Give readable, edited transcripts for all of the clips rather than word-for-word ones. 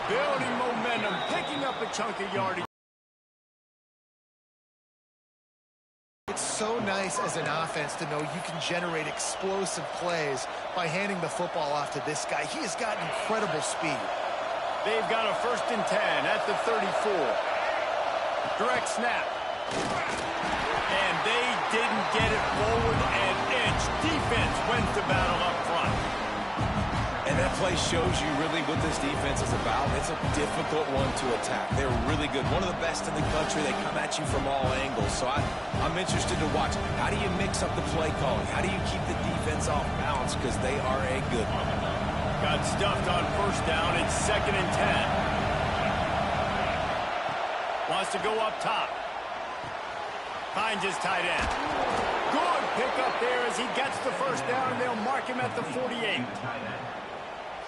Building momentum, picking up a chunk of yardage. It's so nice as an offense to know you can generate explosive plays by handing the football off to this guy. He has got incredible speed. They've got a 1st and 10 at the 34. Direct snap. And they didn't get it forward an inch. Defense wins the battle up front. And that play shows you really what this defense is about. It's a difficult one to attack. They're really good. One of the best in the country. They come at you from all angles. So I'm interested to watch. How do you mix up the play calling? How do you keep the defense off balance? Because they are a good one. Got stuffed on 1st down. It's 2nd and 10. Wants to go up top. Finds his tight end. Good pick up there as he gets the 1st down, and they'll mark him at the 48.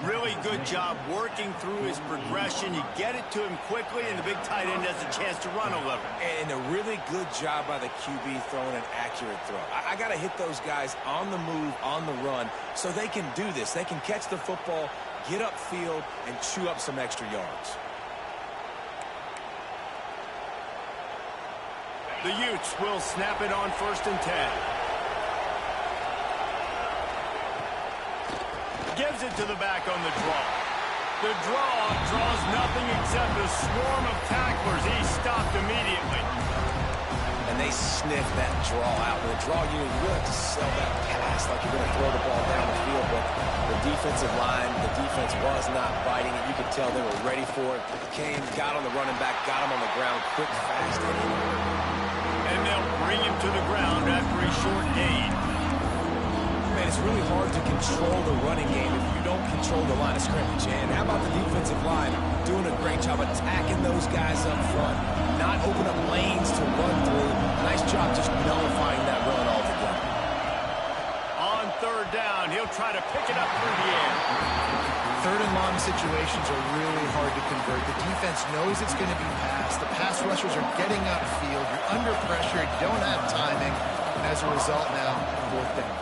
Really good job working through his progression. You get it to him quickly, and the big tight end has a chance to run a little. And a really good job by the QB throwing an accurate throw. I got to hit those guys on the move, on the run, so they can do this. They can catch the football, get upfield, and chew up some extra yards. The Utes will snap it on 1st and 10. Gives it to the back on the draw. The draw draws nothing except a swarm of tacklers. He's stopped immediately. And they sniff that draw out. The draw unit, you really have to sell that pass like you're going to throw the ball down the field. But the defensive line, the defense was not biting it. You could tell they were ready for it. Came, got on the running back, got him on the ground quick, fast. And they'll bring him to the ground after a short gain. Man, it's really hard to control the running game if you don't control the line of scrimmage. And how about the defensive line doing a great job attacking those guys up front, not open up lanes to run through. Nice job just nullifying that run altogether. On 3rd down, he'll try to pick it up through the air. 3rd and long situations are really hard to convert. The defense knows it's going to be passed. The pass rushers are getting upfield. You're under pressure. You don't have timing. And as a result now, 4th down.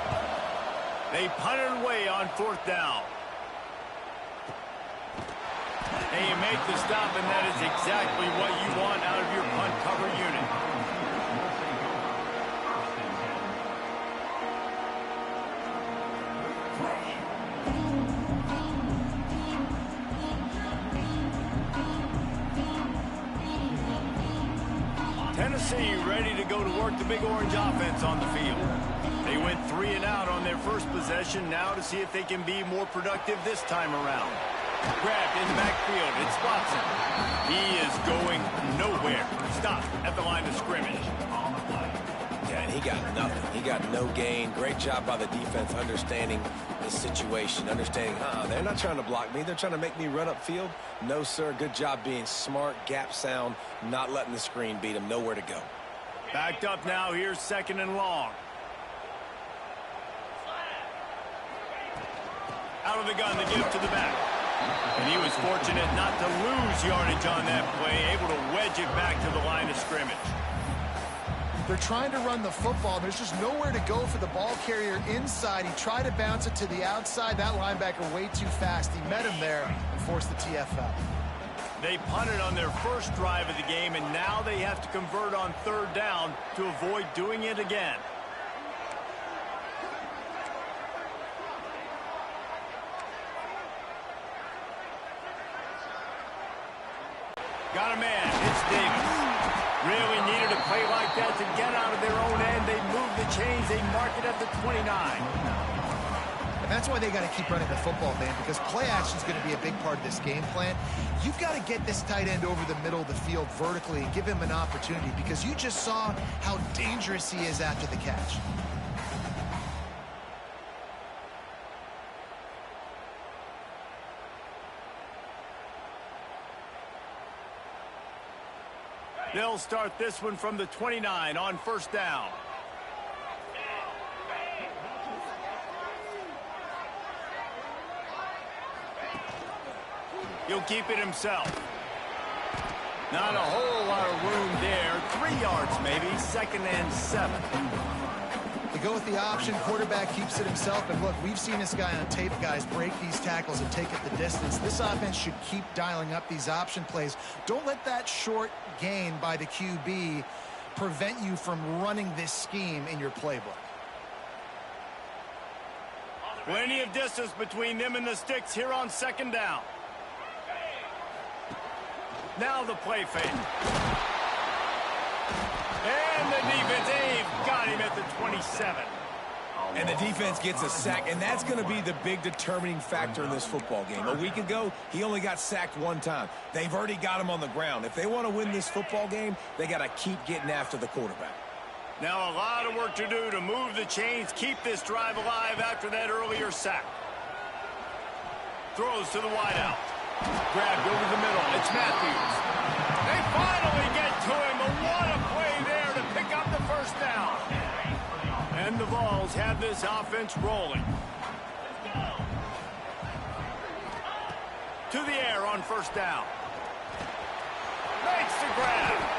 They punt it away on 4th down. And you make the stop, and that is exactly what you want out of your punt cover unit. Tennessee ready to go to work the Big Orange offense on the field. They went 3 and out on their first possession. Now to see if they can be more productive this time around. Grabbed in the backfield. It's Watson. He is going nowhere. Stop at the line of scrimmage. Yeah, and he got nothing. He got no gain. Great job by the defense understanding the situation, understanding, they're not trying to block me. They're trying to make me run upfield. No, sir. Good job being smart, gap sound, not letting the screen beat him. Nowhere to go. Backed up now. Here's 2nd and long. Out of the gun, they give it to the back. And he was fortunate not to lose yardage on that play, able to wedge it back to the line of scrimmage. They're trying to run the football. There's just nowhere to go for the ball carrier inside. He tried to bounce it to the outside. That linebacker way too fast. He met him there and forced the TFL. They punted on their first drive of the game, and now they have to convert on 3rd down to avoid doing it again. Got a man. It's Davis. Really needed a play like that to get out of their own end. They move the chains. They mark it at the 29. And that's why they got to keep running the football, man, because play action is going to be a big part of this game plan. You've got to get this tight end over the middle of the field vertically and give him an opportunity, because you just saw how dangerous he is after the catch. They'll start this one from the 29 on 1st down. He'll keep it himself. Not a whole lot of room there. 3 yards maybe. 2nd and 7. They go with the option. Quarterback keeps it himself. And look, we've seen this guy on tape, guys, break these tackles and take it the distance. This offense should keep dialing up these option plays. Don't let that short gain by the QB prevent you from running this scheme in your playbook. Plenty of distance between them and the sticks here on second down. Now the play fake. And the defense, they've got him at the 27. And the defense gets a sack, and that's going to be the big determining factor in this football game. A week ago, he only got sacked one time. They've already got him on the ground. If they want to win this football game, they got to keep getting after the quarterback. Now a lot of work to do to move the chains, keep this drive alive after that earlier sack. Throws to the wideout. Grabbed over the middle. It's Matthews. They finally get to him, but what a play there to pick up the first down. And the Vols have this offense rolling. To the air on first down. Makes the grab.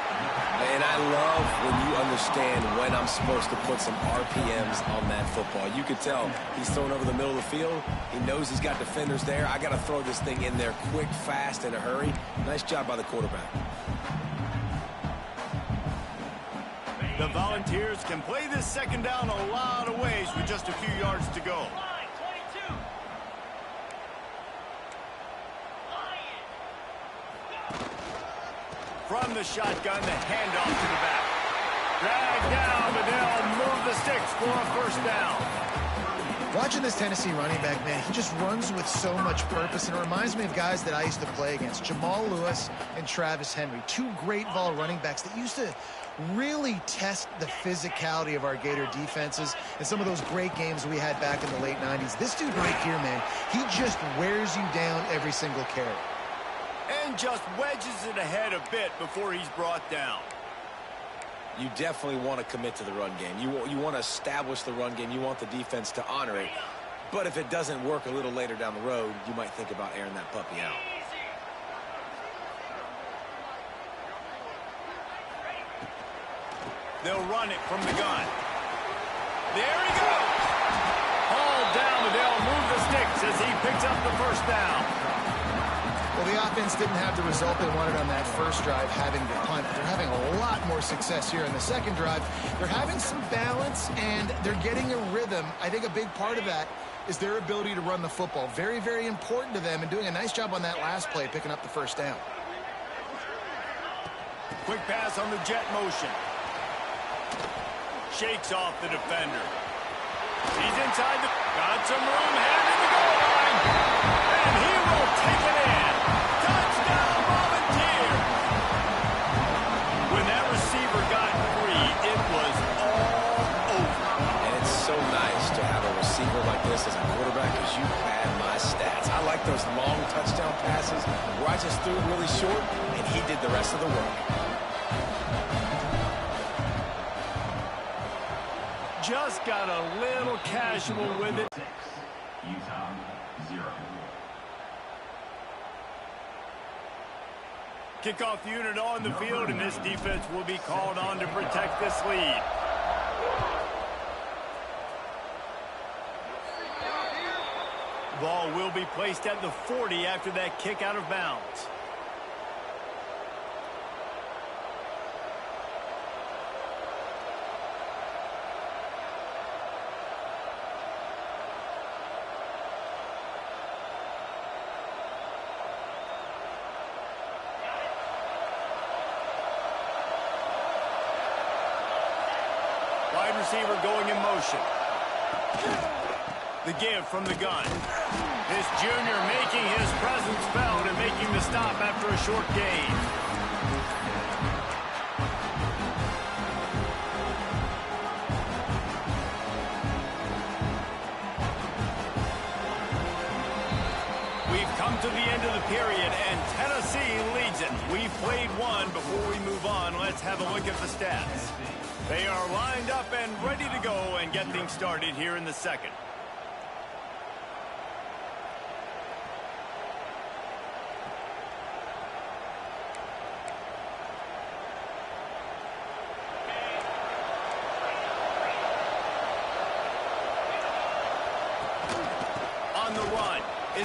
And I love when you understand when I'm supposed to put some RPMs on that football. You could tell he's throwing over the middle of the field. He knows he's got defenders there. I got to throw this thing in there quick, fast, in a hurry. Nice job by the quarterback. The Volunteers can play this second down a lot of ways with just a few yards to go. From the shotgun, the handoff to the back. Drag down, but they'll move the sticks for a first down. Watching this Tennessee running back, man, he just runs with so much purpose, and it reminds me of guys that I used to play against, Jamal Lewis and Travis Henry, two great Vol running backs that used to really test the physicality of our Gator defenses and some of those great games we had back in the late 90s. This dude right here, man, he just wears you down every single carry. And just wedges it ahead a bit before he's brought down. You definitely want to commit to the run game. You want to establish the run game. You want the defense to honor it. But if it doesn't work a little later down the road, you might think about airing that puppy out. They'll run it from the gun. There he goes. Hauled down, and they'll move the sticks as he picks up the first down. Well, the offense didn't have the result they wanted on that first drive, having the punt. They're having a lot more success here in the second drive. They're having some balance, and they're getting a rhythm. I think a big part of that is their ability to run the football. Very, very important to them, and doing a nice job on that last play, picking up the first down. Quick pass on the jet motion. Shakes off the defender. He's inside the... Got some room, headed to the goal line. And he will take it in. Touchdown, Volunteers. When that receiver got free, it was all over. And it's so nice to have a receiver like this as a quarterback because you pad my stats. I like those long touchdown passes where I just threw it really short and he did the rest of the work. Just got a little casual with it. Utah 0. Kickoff unit on the field, and this defense will be called on to protect this lead. Ball will be placed at the 40 after that kick out of bounds. Wide receiver going in motion. The give from the gun. This junior making his presence felt and making the stop after a short gain. We've come to the end of the period, and Tennessee leads it. We've played one. Before we move on, let's have a look at the stats. They are lined up and ready to go and get things started here in the second.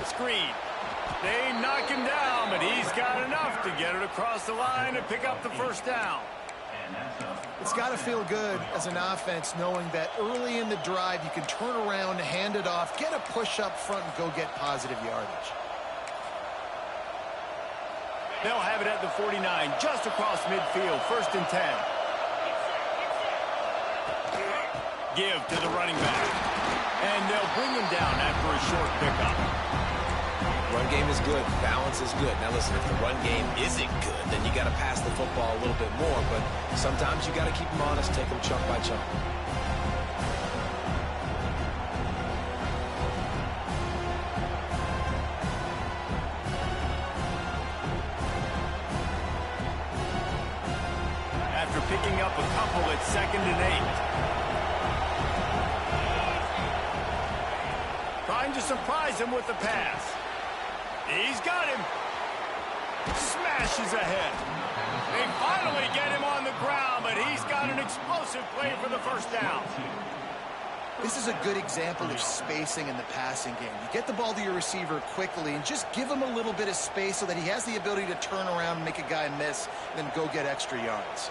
Screen. They knock him down, but he's got enough to get it across the line and pick up the first down. It's got to feel good as an offense knowing that early in the drive you can turn around, hand it off, get a push up front, and go get positive yardage. They'll have it at the 49, just across midfield, 1st and 10. Give to the running back. And they'll bring him down after a short pickup. Run game is good. Balance is good. Now listen, if the run game isn't good, then you got to pass the football a little bit more. But sometimes you got to keep them honest, take them chunk by chunk. After picking up a couple, it's 2nd and 8. Trying to surprise him with the pass. He's got him. Smashes ahead. They finally get him on the ground, but he's got an explosive play for the first down. This is a good example of spacing in the passing game. You get the ball to your receiver quickly and just give him a little bit of space so that he has the ability to turn around and make a guy miss, then go get extra yards.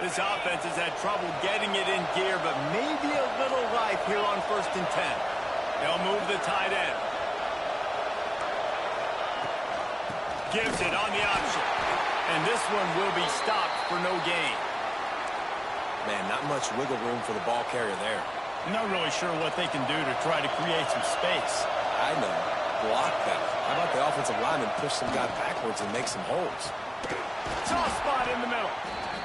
This offense has had trouble getting it in gear, but maybe a little life here on 1st and 10. They'll move the tight end. Gives it on the option. And this one will be stopped for no gain. Man, not much wiggle room for the ball carrier there. Not really sure what they can do to try to create some space. I know. Block that. How about the offensive lineman push some guy backwards and make some holes? Soft spot in the middle.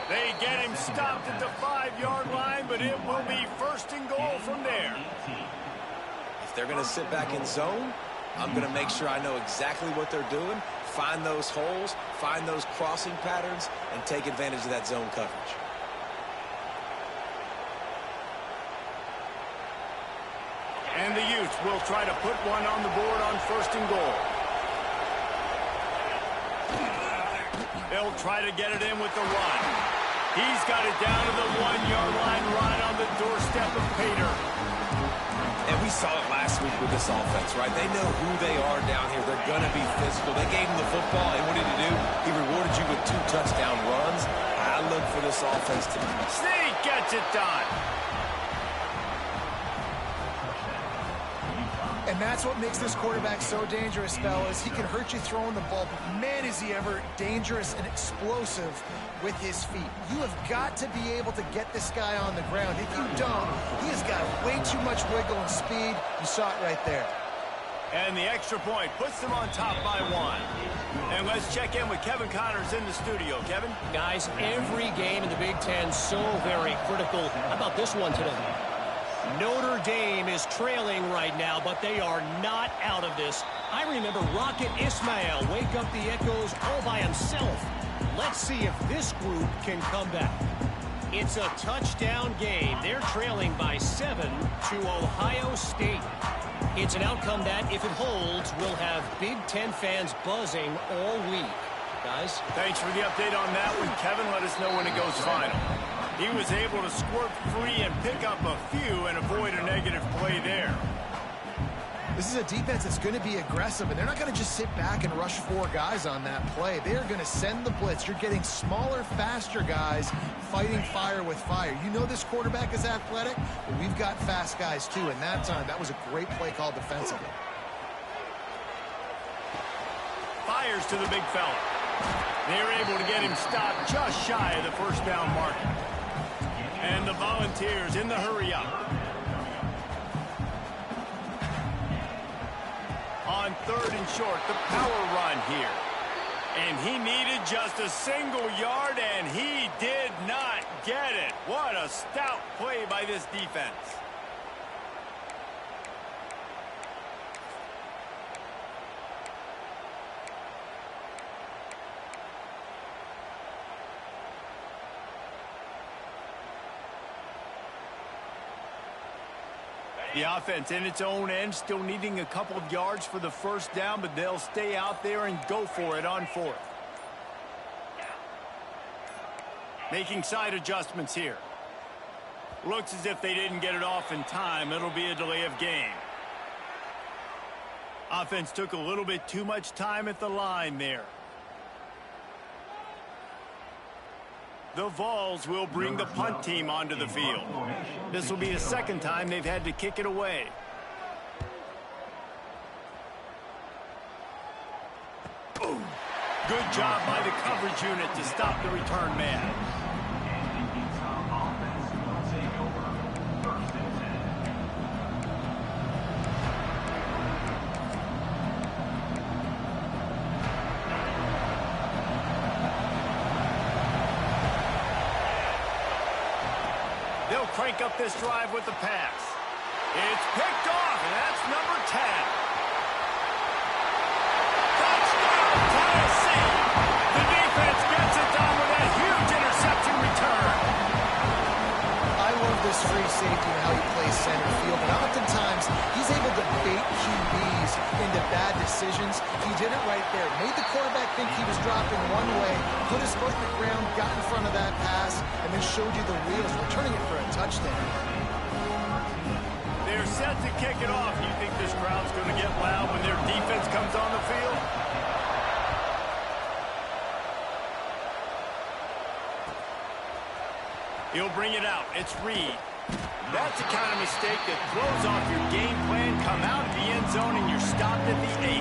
They get him stopped at the 5-yard line, but it will be 1st and goal from there. If they're going to sit back in zone, I'm going to make sure I know exactly what they're doing, find those holes, find those crossing patterns, and take advantage of that zone coverage. And the Utes will try to put one on the board on 1st and goal. They'll try to get it in with the run. He's got it down to the 1-yard line right on the doorstep of Pater. And we saw it last week with this offense, right? They know who they are down here. They're going to be physical. They gave him the football, and what did he do? He rewarded you with 2 touchdown runs. I look for this offense to... Sneak gets it done. And that's what makes this quarterback so dangerous, fellas. He can hurt you throwing the ball, but man, is he ever dangerous and explosive with his feet. You have got to be able to get this guy on the ground. If you don't, he has got way too much wiggle and speed. You saw it right there. And the extra point puts them on top by 1. And let's check in with Kevin Connors in the studio. Kevin? Guys, every game in the Big Ten so very critical. How about this one today? Notre Dame is trailing right now, but they are not out of this. I remember Rocket Ismail wake up the echoes all by himself. Let's see if this group can come back. It's a touchdown game. They're trailing by 7 to Ohio State. It's an outcome that, if it holds, will have Big Ten fans buzzing all week. Guys? Thanks for the update on that one, Kevin. Let us know when it goes final. He was able to squirt free and pick up a few and avoid a negative play there. This is a defense that's going to be aggressive, and they're not going to just sit back and rush 4 guys on that play. They're going to send the blitz. You're getting smaller, faster guys fighting fire with fire. You know this quarterback is athletic, but we've got fast guys too, and that time, that was a great play call defensively. Fires to the big fella. They're able to get him stopped just shy of the first down mark. And the Volunteers in the hurry up. On 3rd and short, the power run here. And he needed just a single yard, and he did not get it. What a stout play by this defense. The offense in its own end, still needing a couple of yards for the first down, but they'll stay out there and go for it on 4th. Making side adjustments here. Looks as if they didn't get it off in time. It'll be a delay of game. Offense took a little bit too much time at the line there. The Vols will bring the punt team onto the field. This will be the second time they've had to kick it away. Ooh. Good job by the coverage unit to stop the return man. They'll crank up this drive with the pass. It's picked off, and that's number 10. Touchdown, Tennessee! The defense gets it done with that huge interception return. I love this free safety and how he plays center field, but oftentimes he's able to bait QBs into bad decisions. He did it right there. Made the quarterback think he was dropping one way, put his foot in the ground, got in front of that pass, and then showed you the wheels, returning it for a touchdown. They're set to kick it off. Do you think this crowd's going to get loud when their defense comes on the field? He'll bring it out. It's Reed. That's the kind of mistake that throws off your game plan. Come out of the end zone and you're stopped at the 8.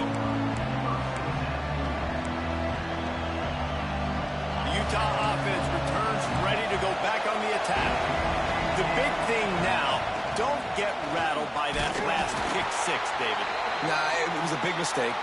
The Utah offense returns ready to go back on the attack. The big thing now, don't get rattled by that last pick 6, David. Nah, it was a big mistake.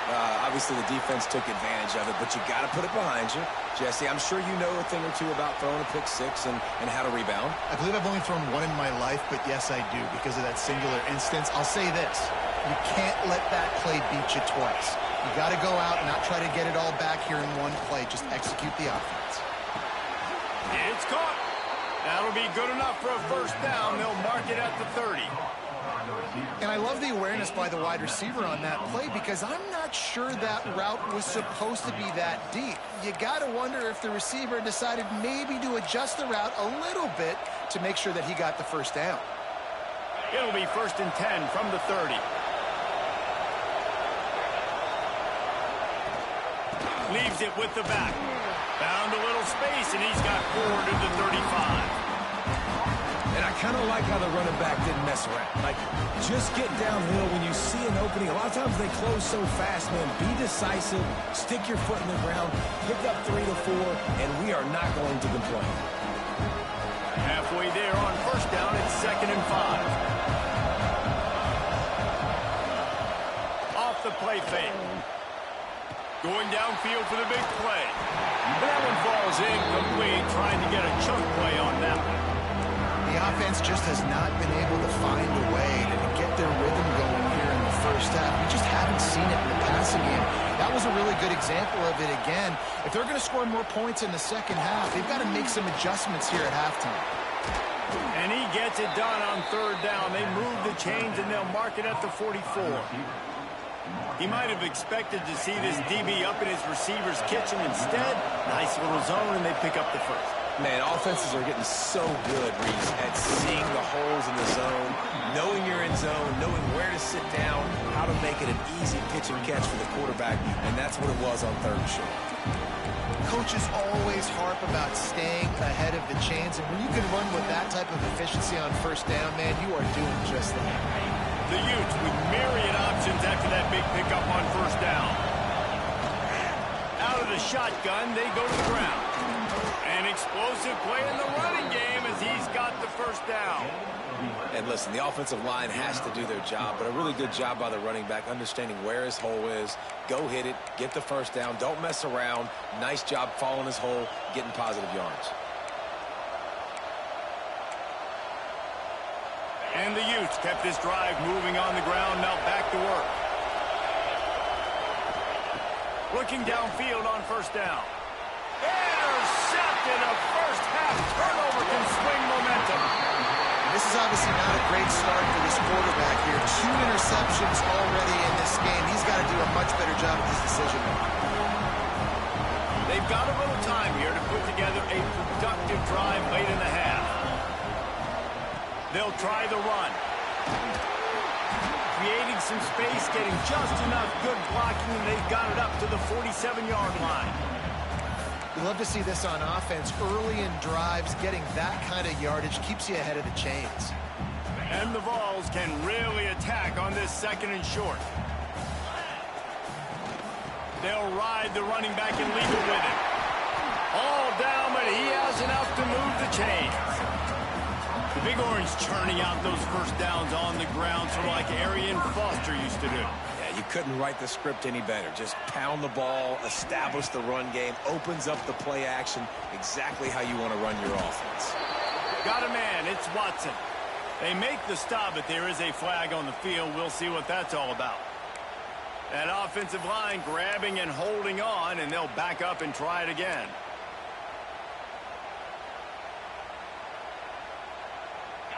Obviously, the defense took advantage of it, but you got to put it behind you. Jesse, I'm sure you know a thing or two about throwing a pick 6 and how to rebound. I believe I've only thrown one in my life, but yes, I do, because of that singular instance. I'll say this. You can't let that play beat you twice. You got to go out and not try to get it all back here in one play. Just execute the offense. It's caught. That'll be good enough for a first down. They'll mark it at the 30. And I love the awareness by the wide receiver on that play because I'm not sure that route was supposed to be that deep. You got to wonder if the receiver decided maybe to adjust the route a little bit to make sure that he got the first down. It'll be 1st and 10 from the 30. Leaves it with the back. Found a little space, and he's got 4 to the 35. And I kind of like how the running back didn't mess around. Like, just get downhill when you see an opening. A lot of times they close so fast, man. Be decisive, stick your foot in the ground, pick up 3 to 4, and we are not going to complain. Halfway there on first down, it's 2nd and 5. Off the play fake. Going downfield for the big play. That one falls incomplete, trying to get a chunk play on that one. The offense just has not been able to find a way to get their rhythm going here in the first half. We just haven't seen it in the passing game. That was a really good example of it again. If they're going to score more points in the second half, they've got to make some adjustments here at halftime. And he gets it done on 3rd down. They move the chains, and they'll mark it at the 44. He might have expected to see this DB up in his receiver's kitchen. Instead, nice little zone, and they pick up the first. Man, offenses are getting so good, Reese, at seeing the holes in the zone, knowing you're in zone, knowing where to sit down, how to make it an easy pitch and catch for the quarterback, and that's what it was on 3rd and short. Coaches always harp about staying ahead of the chains, and when you can run with that type of efficiency on 1st down, man, you are doing just that. The Utes with myriad options after that big pickup on 1st down. Out of the shotgun, they go to the ground. An explosive play in the running game as he's got the first down. And listen, the offensive line has to do their job, but a really good job by the running back understanding where his hole is. Go hit it, get the first down, don't mess around. Nice job following his hole, getting positive yards. And the Utes kept this drive moving on the ground, now back to work. Looking downfield on 1st down. Intercepted. A first-half turnover can swing momentum. This is obviously not a great start for this quarterback here. 2 interceptions already in this game. He's got to do a much better job with his decision-making. They've got a little time here to put together a productive drive late in the half. They'll try the run. Creating some space, getting just enough good blocking, and they've got it up to the 47-yard line. You love to see this on offense. Early in drives, getting that kind of yardage keeps you ahead of the chains. And the Vols can really attack on this 2nd and short. They'll ride the running back and leave it with him. All down, but he has enough to move the chains. The Big Orange churning out those first downs on the ground, sort of like Arian Foster used to do. Yeah, you couldn't write the script any better. Just pound the ball, establish the run game, opens up the play action, exactly how you want to run your offense. Got a man, it's Watson. They make the stop, but there is a flag on the field. We'll see what that's all about. That offensive line grabbing and holding on, and they'll back up and try it again.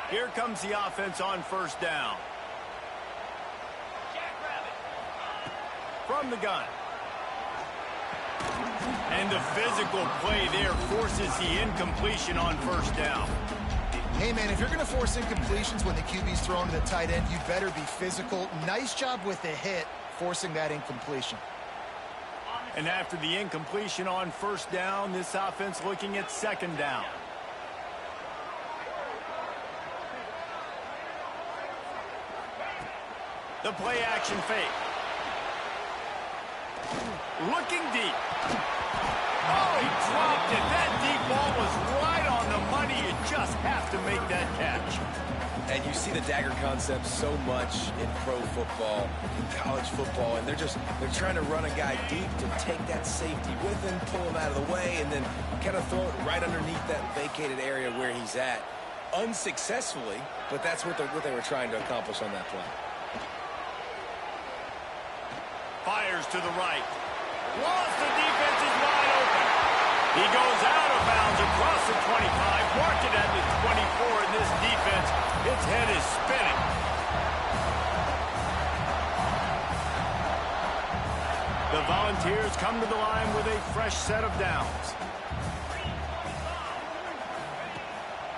Here comes the offense on 1st down. From the gun. And the physical play there forces the incompletion on 1st down. Hey, man, if you're going to force incompletions when the QB's thrown to the tight end, you better be physical. Nice job with the hit, forcing that incompletion. And after the incompletion on 1st down, this offense looking at 2nd down. The play action fake. Looking deep. Oh, he dropped it. That deep ball was right on the money. You just have to make that catch. And you see the dagger concept so much in pro football, in college football, and they're trying to run a guy deep to take that safety with him, pull him out of the way, and then kind of throw it right underneath that vacated area where he's at. Unsuccessfully, but that's what they were trying to accomplish on that play. Fires to the right. Lost, the defense is wide open. He goes out of bounds across the 25, marked it at the 24, and this defense, its head is spinning. The Volunteers come to the line with a fresh set of downs.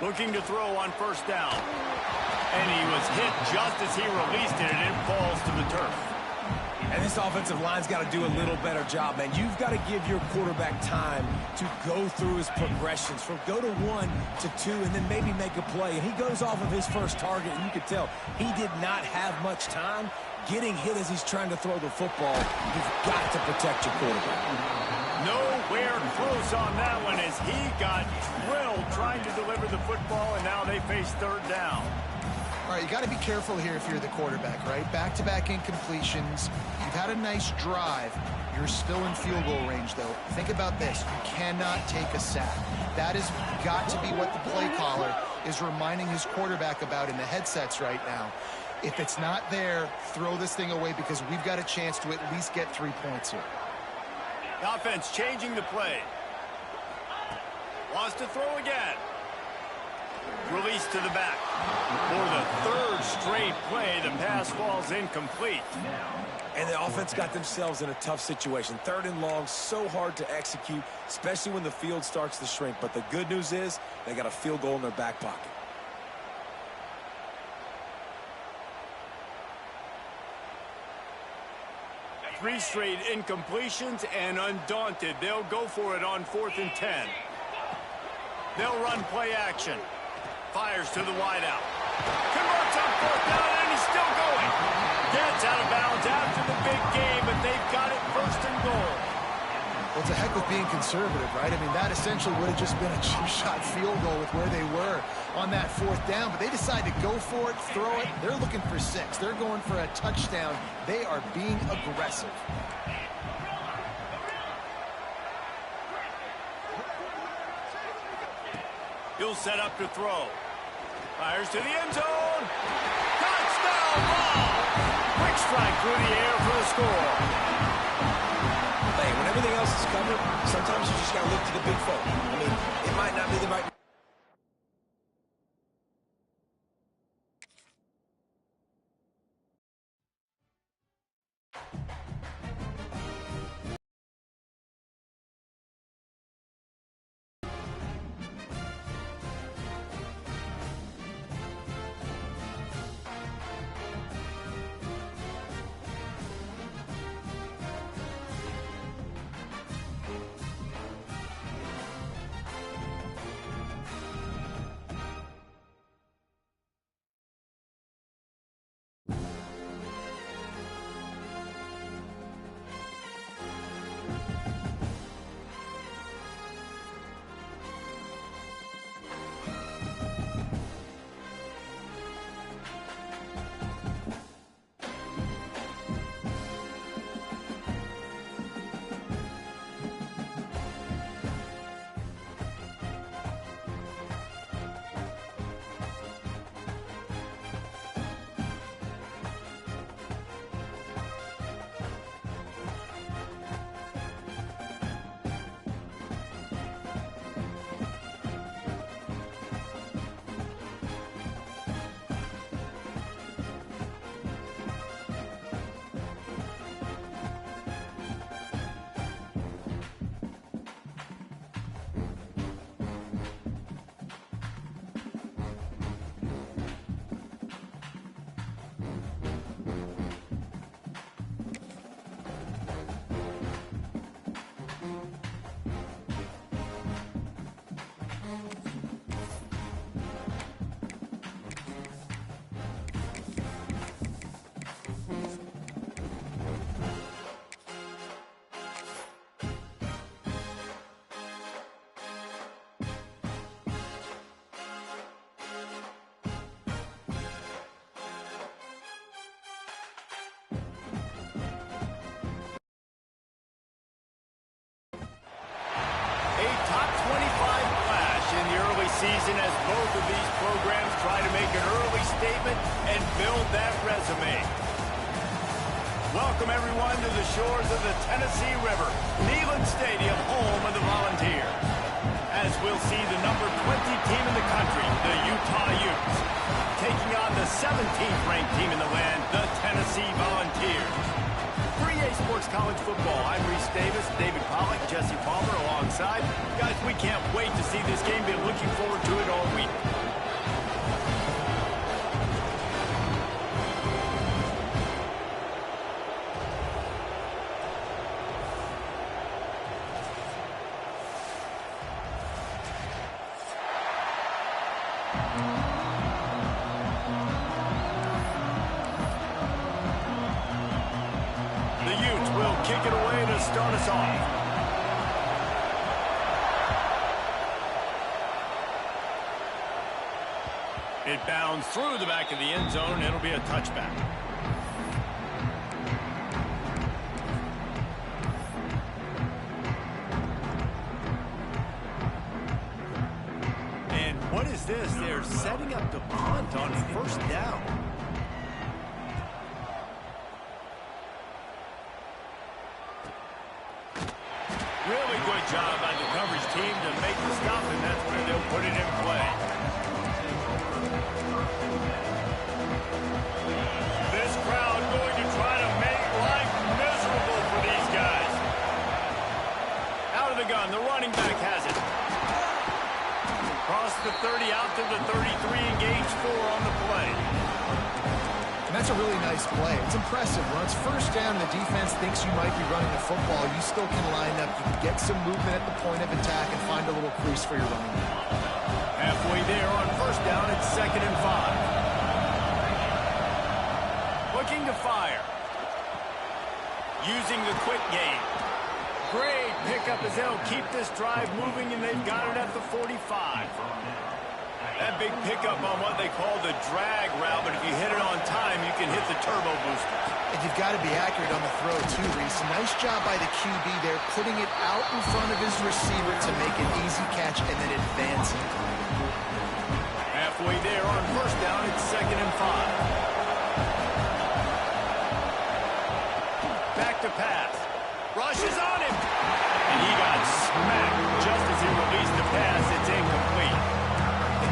Looking to throw on 1st down. And he was hit just as he released it, and it falls to the turf. And this offensive line's got to do a little better job, man. You've got to give your quarterback time to go through his progressions from go to 1 to 2 and then maybe make a play. And he goes off of his first target, and you can tell he did not have much time getting hit as he's trying to throw the football. You've got to protect your quarterback. Nowhere close on that one as he got drilled trying to deliver the football, and now they face 3rd down. All right, you got to be careful here if you're the quarterback, right? Back-to-back incompletions. You've had a nice drive. You're still in field goal range, though. Think about this. You cannot take a sack. That has got to be what the play caller is reminding his quarterback about in the headsets right now. If it's not there, throw this thing away because we've got a chance to at least get 3 points here. The offense changing the play. Wants to throw again. Release to the back. For the 3rd straight play, the pass falls incomplete. And the offense got themselves in a tough situation. 3rd and long, so hard to execute, especially when the field starts to shrink. But the good news is they got a field goal in their back pocket. Three straight incompletions, and undaunted, they'll go for it on 4th and 10. They'll run play action. Fires to the wideout. Converts on 4th down, and he's still going. Gets out of bounds after the big game, but they've got it 1st and goal. Well, it's a heck of being conservative, right? I mean, that essentially would have just been a cheap-shot field goal with where they were on that 4th down, but they decided to go for it, throw it. They're looking for 6. They're going for a touchdown. They are being aggressive. He'll set up to throw. Fires to the end zone. Touchdown ball! Quick strike through the air for the score. Hey, when everything else is covered, sometimes you just got to look to the big folk. I mean, it might not be the right... programs try to make an early statement and build that resume. Welcome, everyone, to the shores of the Tennessee River, Neyland Stadium, home of the Volunteers. As we'll see the number 20 team in the country, the Utah Utes, taking on the 17th ranked team in the land, the Tennessee Volunteers. For EA Sports College Football, I'm Reese Davis, David Pollack, Jesse Palmer alongside. Guys, we can't wait to see this game. Been looking forward to it all week. The Utes will kick it away to start us off. It bounds through the back of the end zone. It'll be a touchback. And what is this? They're setting up the punt on first down. Really good job by the coverage team to make the stop, and that's where they'll put it in play. This crowd going to try to make life miserable for these guys. Out of the gun, the running back has it. Across the 30, out to the 33, engage 4 on the play. And that's a really nice play. It's impressive. When it's first down, the defense thinks you might be running the football. You still can line up. You can get some movement at the point of attack and find a little crease for your running back. Halfway there on first down, it's 2nd and 5. Looking to fire. Using the quick game. Great pickup as they'll keep this drive moving, and they've got it at the 45. That big pickup on what they call the drag route, but if you hit it on time, you can hit the turbo boosters. And you've got to be accurate on the throw, too, Reese. Nice job by the QB there, putting it out in front of his receiver to make an easy catch and then advancing. Halfway there on first down, it's 2nd and 5. Back to pass. Rush is on him. And he got smacked just as he released the pass. It's incomplete.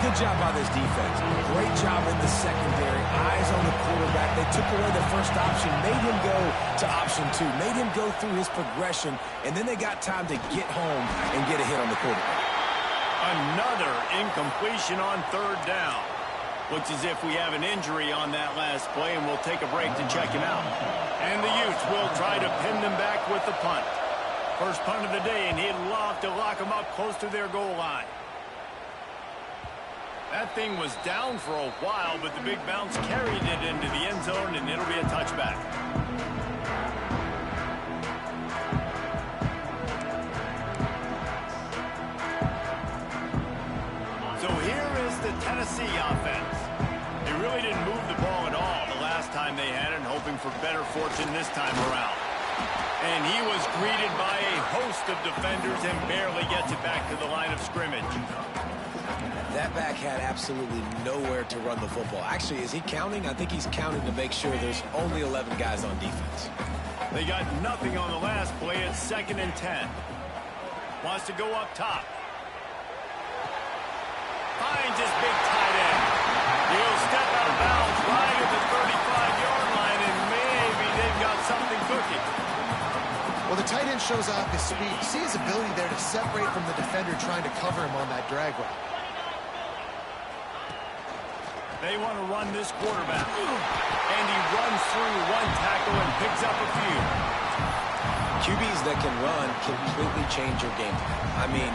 Good job by this defense. Great job in the secondary. Eyes on the quarterback. They took away the first option, made him go to option 2, made him go through his progression, and then they got time to get home and get a hit on the quarterback. Another incompletion on 3rd down. Looks as if we have an injury on that last play, and we'll take a break to check him out. And the Utes will try to pin them back with the punt. First punt of the day, and he'd love to lock them up close to their goal line. That thing was down for a while, but the big bounce carried it into the end zone, and it'll be a touchback. So here is the Tennessee offense. They really didn't move the ball at all the last time they had it, hoping for better fortune this time around. And he was greeted by a host of defenders and barely gets it back to the line of scrimmage. That back had absolutely nowhere to run the football. Actually, is he counting? I think he's counting to make sure there's only 11 guys on defense. They got nothing on the last play. It's 2nd and 10. Wants to go up top. Finds his big tight end. He'll step out of bounds right at the 35-yard line, and maybe they've got something cooking. Well, the tight end shows off his speed. You see his ability there to separate from the defender trying to cover him on that drag route. They want to run this quarterback. And he runs through one tackle and picks up a few. QBs that can run completely change your game plan. I mean,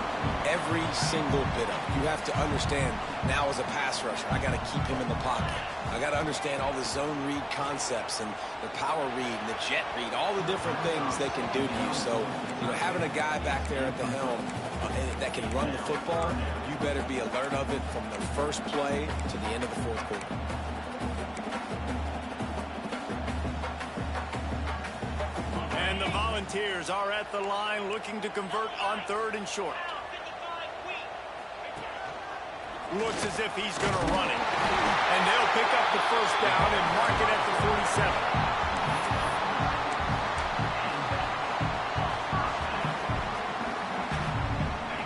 every single bit of it. You have to understand, now as a pass rusher, I got to keep him in the pocket. I got to understand all the zone read concepts and the power read and the jet read, all the different things they can do to you. So, you know, having a guy back there at the helm that can run the football, you better be alert of it from the first play to the end of the 4th quarter. And the Volunteers are at the line looking to convert on 3rd and short. Looks as if he's going to run it. And they'll pick up the first down and mark it at the 47.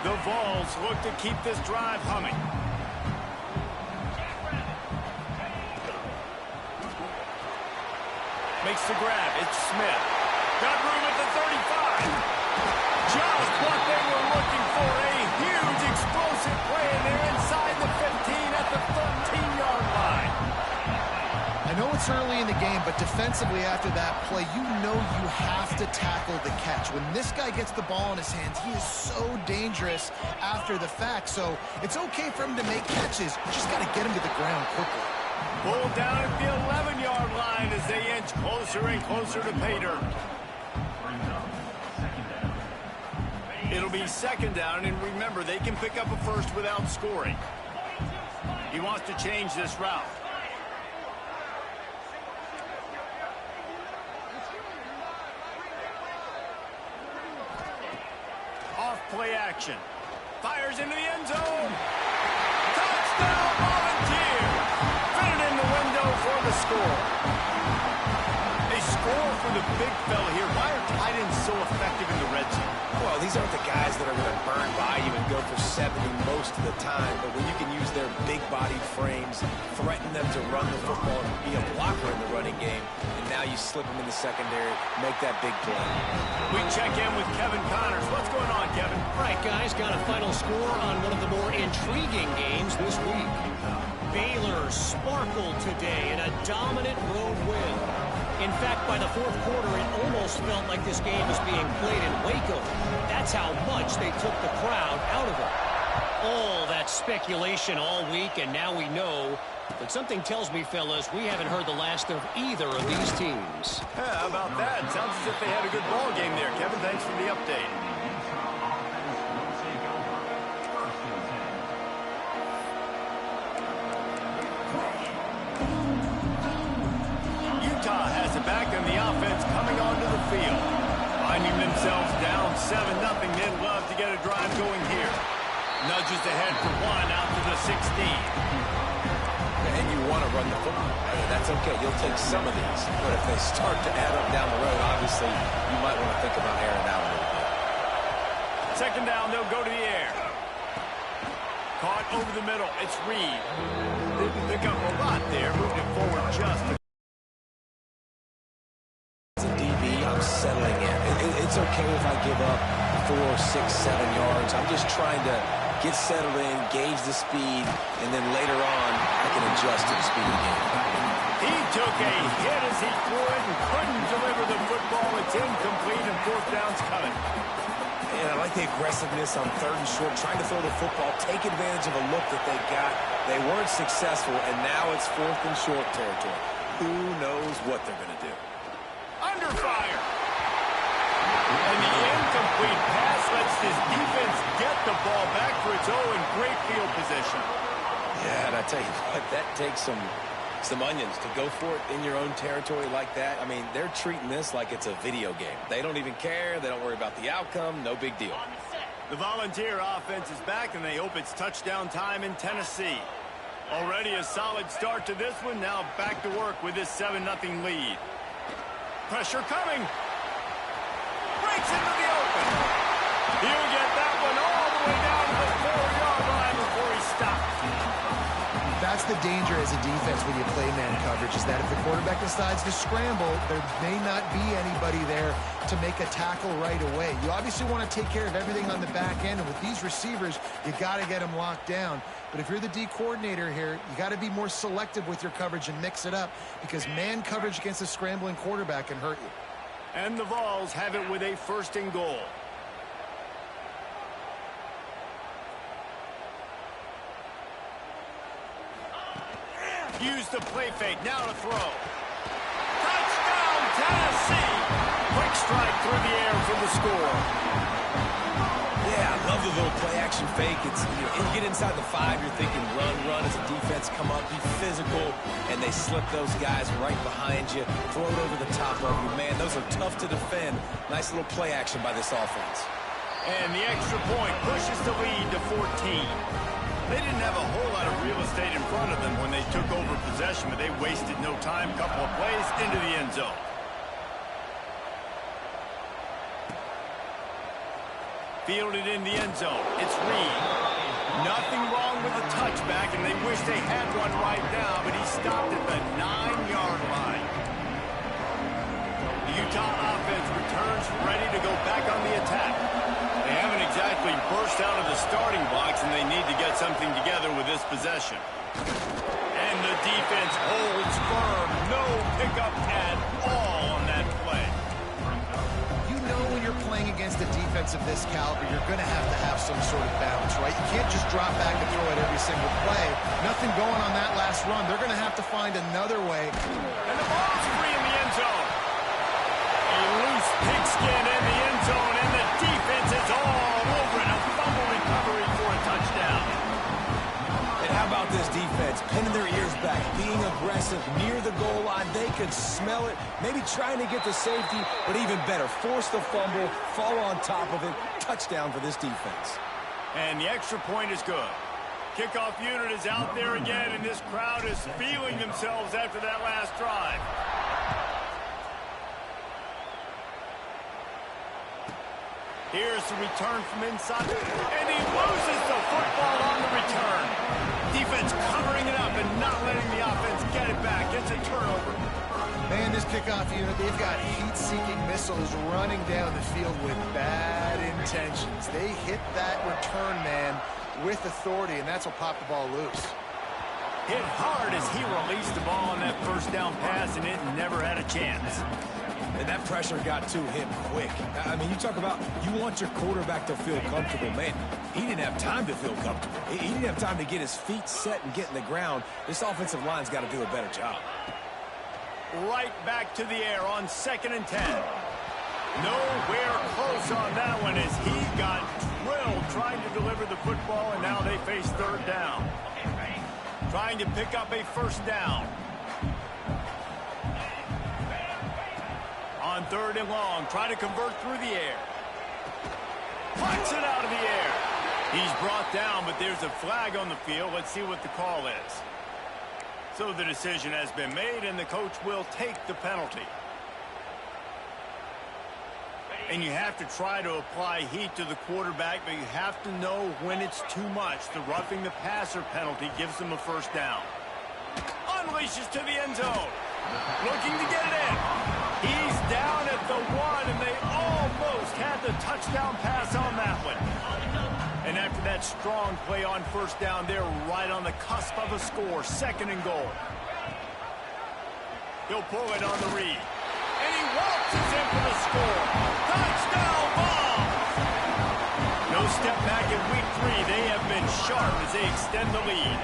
The Vols look to keep this drive humming. Makes the grab. It's Smith. Got room at the 35. Just what they were looking for. A huge explosive play, and they're inside the 15 at the 13-yard line. I know it's early in the game, but defensively after that play, you know you have to tackle the catch. When this guy gets the ball in his hands, he is so dangerous after the fact. So it's okay for him to make catches. You just got to get him to the ground quickly. Pulled down at the 11-yard line as they inch closer and closer to pay dirt. It'll be second down, and remember, they can pick up a first without scoring. He wants to change this route. Off play action. Fires into the end zone. Touchdown, Volunteer! Fit it in the window for the score. They score for the big fella here. Why are tight ends so effective in the red zone? Well, these aren't the guys that are going to burn by you and go for 70 most of the time, but when you can use their big-bodied frames, threaten them to run the football and be a blocker in the running game, and now you slip them in the secondary, make that big play. We check in with Kevin Connors. What's going on, Kevin? All right, guys, got a final score on one of the more intriguing games this week. Baylor sparkled today in a dominant road win. In fact, by the fourth quarter, it almost felt like this game was being played in Waco. That's how much they took the crowd out of it. All that speculation all week, and now we know. But something tells me, fellas, we haven't heard the last of either of these teams. Yeah, how about that? Sounds as if they had a good ball game there, Kevin. Thanks for the update. Utah has it back on the offense coming onto the field. Finding themselves down 7-0, they'd love to get a drive going here. Nudges ahead for one out to the 16. And you want to run the football. I mean, that's okay. You'll take some of these. But if they start to add up down the road, obviously, you might want to think about airing it out a little bit. Second down, they'll go to the air. Caught over the middle. It's Reed. Didn't pick up a lot there. Moved it forward just a I'm settling in. It's okay if I give up 4, 6, 7 yards. I'm just trying to get settled in, gauge the speed, and then later on, I can adjust to the speed of the game. He took a hit as he threw it and couldn't deliver the football. It's incomplete and fourth down's coming. And I like the aggressiveness on third and short, trying to throw the football, take advantage of a look that they got. They weren't successful, and now it's fourth and short territory. Who knows what they're going to do? Under fire. And the incomplete pass lets this defense get the ball back for its own in great field position. Yeah, and I tell you what, that takes some onions to go for it in your own territory like that. I mean, they're treating this like it's a video game. They don't even care. They don't worry about the outcome. No big deal. The Volunteer offense is back, and they hope it's touchdown time in Tennessee. Already a solid start to this one. Now back to work with this 7-0 lead. Pressure coming. Breaks into the open. He'll get that one all the way down to the 4-yard line before he stops. That's the danger as a defense when you play man coverage, is that if the quarterback decides to scramble, there may not be anybody there to make a tackle right away. You obviously want to take care of everything on the back end, and with these receivers, you got to get them locked down. But if you're the D coordinator here, you got to be more selective with your coverage and mix it up, because man coverage against a scrambling quarterback can hurt you. And the Vols have it with a first and goal. Use the play fake. Now to throw. Touchdown, Tennessee! Quick strike through the air for the score. Yeah, I love the little play-action fake. It's, you get inside the 5, you're thinking run as a defense, come up, be physical, and they slip those guys right behind you, throw it over the top of you. Man, those are tough to defend. Nice little play-action by this offense. And the extra point pushes the lead to 14. They didn't have a whole lot of real estate in front of them when they took over possession, but they wasted no time. Couple of plays into the end zone. Fielded in the end zone. It's Reed. Nothing wrong with the touchback, and they wish they had one right now, but he stopped at the 9-yard line. The Utah offense returns ready to go back on the attack. They haven't exactly burst out of the starting blocks, and they need to get something together with this possession. And the defense holds firm. No pickup at all on that play. You know when you're playing against a defense of this caliber, you're going to have some sort of balance, right? You can't just drop back and throw it every single play. Nothing going on that last run. They're going to have to find another way. And the ball's free in the end zone. A loose pigskin in the end zone, and the defense is all over it. A fumble recovery for a touchdown. And how about this defense? Pinning their ears back, being aggressive near the goal line. They could smell it, maybe trying to get the safety, but even better, force the fumble, fall on top of it. Touchdown for this defense. And the extra point is good. Kickoff unit is out there again, and this crowd is feeling themselves after that last drive. Here's the return from inside, and he loses the football on the return. Defense covering it up and not letting the offense get it back. It's a turnover. Man, this kickoff unit, they've got heat-seeking missiles running down the field with bad intentions. They hit that return man with authority, and that's what popped the ball loose. Hit hard as he released the ball on that first down pass, and it never had a chance. And that pressure got to him quick. I mean, you talk about you want your quarterback to feel comfortable. Man, he didn't have time to feel comfortable. He didn't have time to get his feet set and get in the ground. This offensive line's got to do a better job. Right back to the air on 2nd and 10. Nowhere close on that one as he got drilled trying to deliver the football, and now they face 3rd down. Trying to pick up a 1st down. On 3rd and long, trying to convert through the air. Plucks it out of the air. He's brought down, but there's a flag on the field. Let's see what the call is. So the decision has been made, and the coach will take the penalty. And you have to try to apply heat to the quarterback, but you have to know when it's too much. The roughing the passer penalty gives them a 1st down. Unleashes to the end zone. Looking to get it in. He's down at the 1, and they almost had the touchdown pass on that one. And after that strong play on 1st down, they're right on the cusp of a score. 2nd and goal. He'll pull it on the read. And he waltzes in for the score. Touchdown ball! No step back in week 3. They have been sharp as they extend the lead.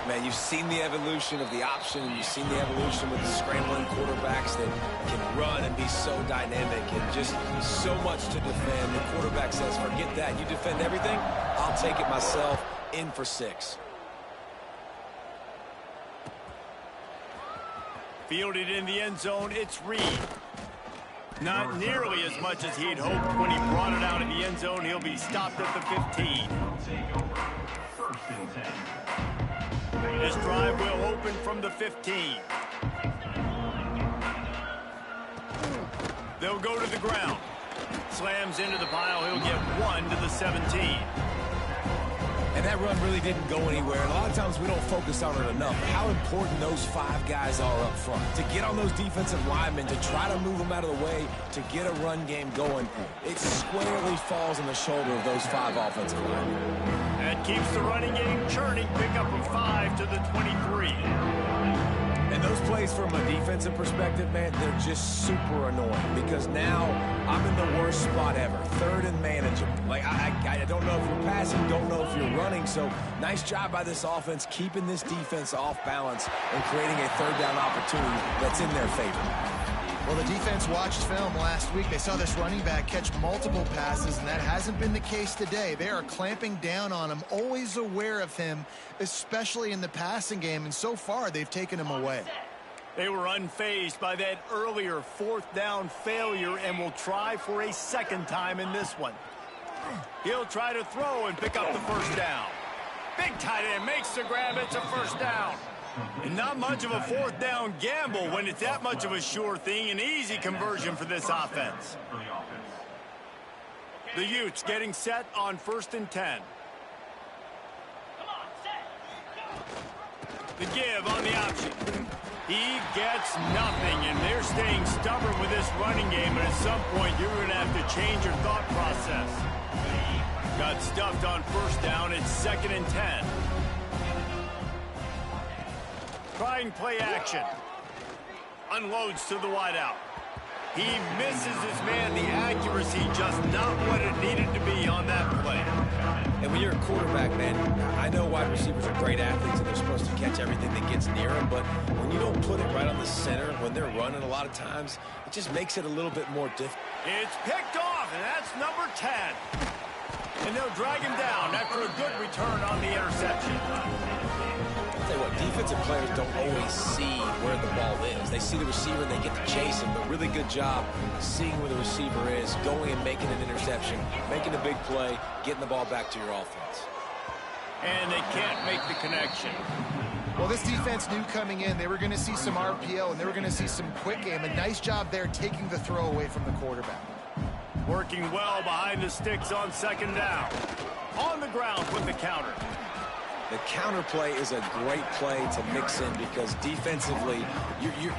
Man, you've seen the evolution of the option, and you've seen the evolution with the scrambling quarterbacks that can run and be so dynamic and just so much to defend. The quarterback says, forget that. You defend everything, I'll take it myself. In for 6. Fielded in the end zone, it's Reed. Not nearly as much as he'd hoped when he brought it out of the end zone. He'll be stopped at the 15. This drive will open from the 15. They'll go to the ground. Slams into the pile. He'll get 1 to the 17. And that run really didn't go anywhere. And a lot of times we don't focus on it enough. How important those 5 guys are up front. To get on those defensive linemen, to try to move them out of the way, to get a run game going, it squarely falls on the shoulder of those 5 offensive linemen. That keeps the running game churning. Pick up a 5 to the 23. And those plays from a defensive perspective, man, they're just super annoying because now I'm in the worst spot ever. 3rd and manageable. Like, I don't know if you're passing, don't know if you're running. So nice job by this offense keeping this defense off balance and creating a 3rd down opportunity that's in their favor. Well, the defense watched film last week. They saw this running back catch multiple passes, and that hasn't been the case today. They are clamping down on him, always aware of him, especially in the passing game, and so far they've taken him away. They were unfazed by that earlier 4th down failure and will try for a 2nd time in this one. He'll try to throw and pick up the 1st down. Big tight end makes the grab. It's a first down. And not much of a fourth down gamble when it's that much of a sure thing. An easy conversion for this offense. The Utes getting set on 1st and 10. The give on the option. He gets nothing, and they're staying stubborn with this running game, but at some point you're going to have to change your thought process. Got stuffed on 1st down. It's 2nd and 10. Trying play action. Unloads to the wideout. He misses his man. The accuracy just not what it needed to be on that play. And when you're a quarterback, man, I know wide receivers are great athletes and they're supposed to catch everything that gets near them, but when you don't put it right on the center, when they're running a lot of times, it just makes it a little bit more difficult. It's picked off, and that's number 10. And they'll drag him down after a good return on the interception. I'll tell you what, defensive players don't always see where the ball is. They see the receiver and they get to chase him, but really good job seeing where the receiver is, going and making an interception, making a big play, getting the ball back to your offense. And they can't make the connection. Well, this defense knew coming in they were going to see some RPO and they were going to see some quick game. A nice job there taking the throw away from the quarterback. Working well behind the sticks on 2nd down. On the ground with the counter. The counter play is a great play to mix in because defensively,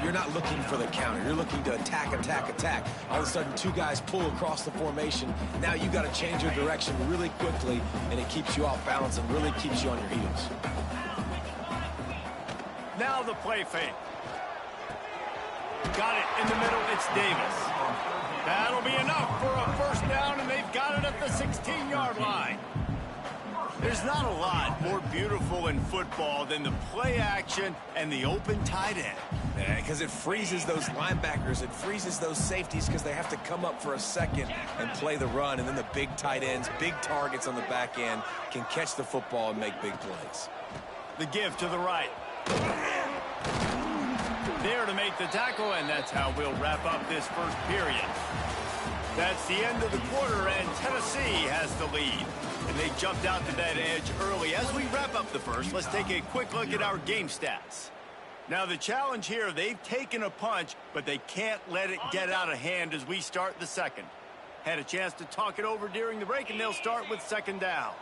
you're not looking for the counter. You're looking to attack, attack, attack. All of a sudden, 2 guys pull across the formation. Now you got to change your direction really quickly, and it keeps you off balance and really keeps you on your heels. Now the play fake. Got it in the middle. It's Davis. That'll be enough for a 1st down, and they've got it at the 16-yard line. There's not a lot more beautiful in football than the play action and the open tight end. Because it freezes those linebackers. It freezes those safeties because they have to come up for a second and play the run. And then the big tight ends, big targets on the back end can catch the football and make big plays. The give to the right. There to make the tackle, and that's how we'll wrap up this 1st period. That's the end of the quarter, and Tennessee has the lead. And they jumped out to that edge early. As we wrap up the 1st, let's take a quick look at our game stats. Now, the challenge here, they've taken a punch, but they can't let it get out of hand as we start the 2nd. Had a chance to talk it over during the break, and they'll start with 2nd down.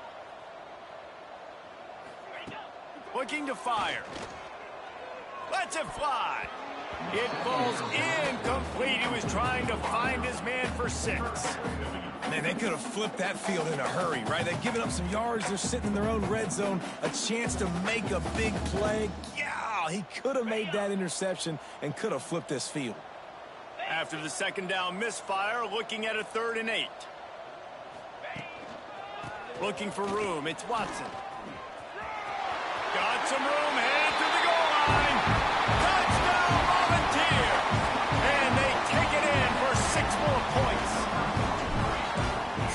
Looking to fire. Lets it fly. It falls incomplete. He was trying to find his man for 6. Man, they could have flipped that field in a hurry, right? They've given up some yards. They're sitting in their own red zone. A chance to make a big play. Yeah, he could have made that interception and could have flipped this field. After the 2nd down misfire, looking at a 3rd and 8. Looking for room. It's Watson. Got some room. Headed to the goal line. Touchdown, Volunteer. And they take it in for 6 more points.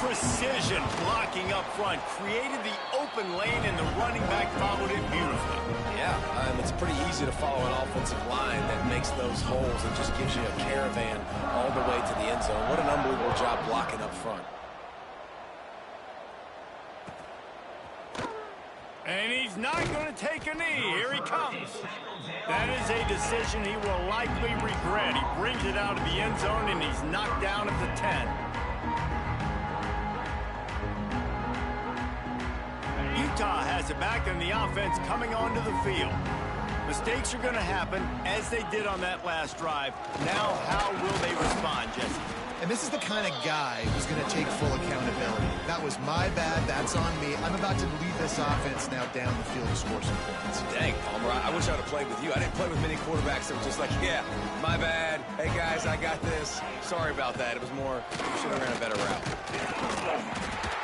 Precision blocking up front. Created the open lane, and the running back followed it beautifully. Yeah, it's pretty easy to follow an offensive line that makes those holes and just gives you a caravan all the way to the end zone. What an unbelievable job blocking up front. And he's not going to take a knee. Here he comes. That is a decision he will likely regret. He brings it out of the end zone, and he's knocked down at the 10. Utah has it back in the offense coming onto the field. Mistakes are going to happen, as they did on that last drive. Now, how will they respond, Jesse? And this is the kind of guy who's going to take full accountability. That was my bad. That's on me. I'm about to lead this offense now down the field to score some points. Dang, Palmer, I wish I would have played with you. I didn't play with many quarterbacks that were just like, yeah, my bad. Hey, guys, I got this. Sorry about that. It was more, you should have ran a better route.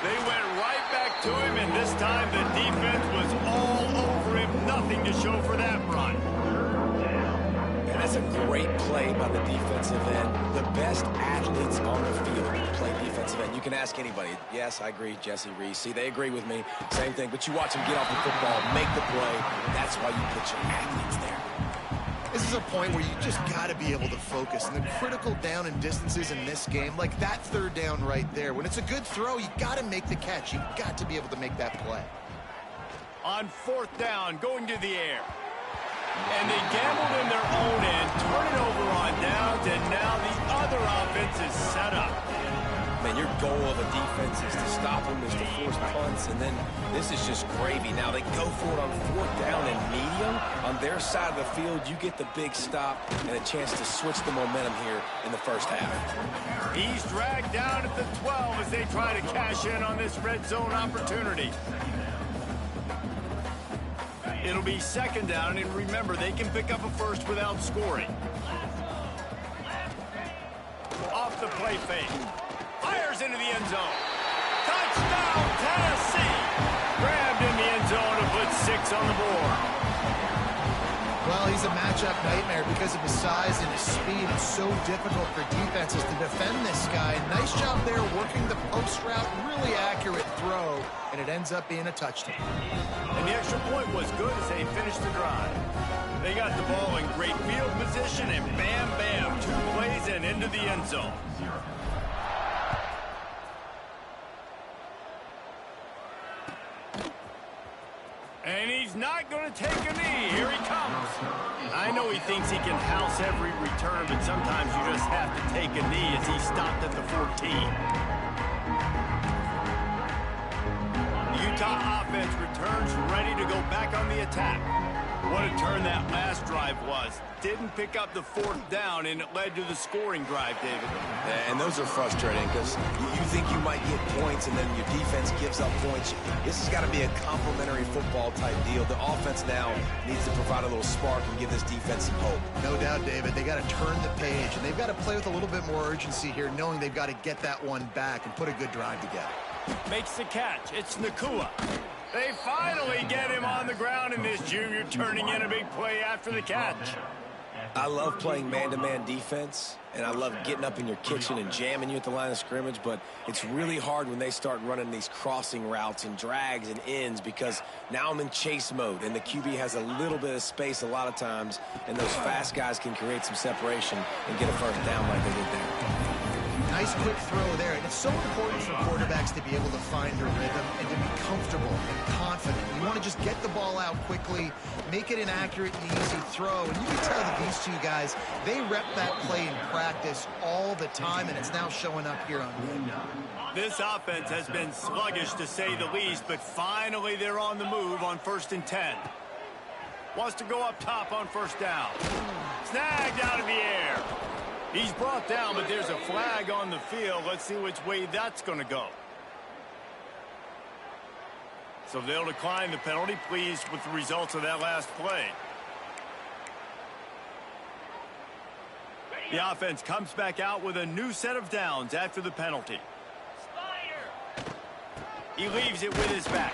They went right back to him, and this time the defense was all over him. Nothing to show for that run. And that's a great play by the defensive end. The best athletes on the field play defensive end. You can ask anybody. Yes, I agree, Jesse Reese. See, they agree with me. Same thing. But you watch them get off the football, make the play. That's why you put your athletes there. This is a point where you just got to be able to focus. And the critical down and distances in this game, like that 3rd down right there, when it's a good throw, you got to make the catch. You've got to be able to make that play. on 4th down, going to the air. And they gambled in their own end, turn it over on downs, and now the other offense is set up. Man, your goal of a defense is to stop them, is to force punts, and then this is just gravy. Now they go for it on 4th down and medium. On their side of the field, you get the big stop and a chance to switch the momentum here in the first half. He's dragged down at the 12 as they try to cash in on this red zone opportunity. It'll be 2nd down, and remember, they can pick up a first without scoring. Off the play fake. Fires into the end zone. Touchdown, Tennessee! Grabbed in the end zone to put 6 on the board. Well, he's a matchup nightmare because of his size and his speed. It's so difficult for defenses to defend this guy. Nice job there working the post route. Really accurate throw, and it ends up being a touchdown. And the extra point was good as they finished the drive. They got the ball in great field position, and bam, bam, 2 plays and into the end zone. And he's not going to take a knee. Here he comes. I know he thinks he can house every return, but sometimes you just have to take a knee as he stopped at the 14. The Utah offense returns ready to go back on the attack. What a turn that last drive was. Didn't pick up the 4th down, and it led to the scoring drive, David. And those are frustrating because you think you might get points and then your defense gives up points. This has got to be a complementary football type deal. The offense now needs to provide a little spark and give this defense some hope. No doubt, David. They got to turn the page, and they've got to play with a little bit more urgency here, knowing they've got to get that one back and put a good drive together. Makes the catch. It's Ncaa. They finally get him on the ground, and this junior turning in a big play after the catch. I love playing man-to-man defense, and I love getting up in your kitchen and jamming you at the line of scrimmage, but it's really hard when they start running these crossing routes and drags and ends because now I'm in chase mode, and the QB has a little bit of space a lot of times, and those fast guys can create some separation and get a first down like they did there. Nice quick throw there, and it's so important for quarterbacks to be able to find a rhythm and to be comfortable and confident. You want to just get the ball out quickly, make it an accurate and easy throw, and you can tell that these two guys, they rep that play in practice all the time, and it's now showing up here on game. This offense has been sluggish to say the least, but finally they're on the move on 1st and 10. Wants to go up top on 1st down. Snagged out of the air. He's brought down, but there's a flag on the field. Let's see which way that's going to go. So they'll decline the penalty. Pleased with the results of that last play. The offense comes back out with a new set of downs after the penalty. He leaves it with his back.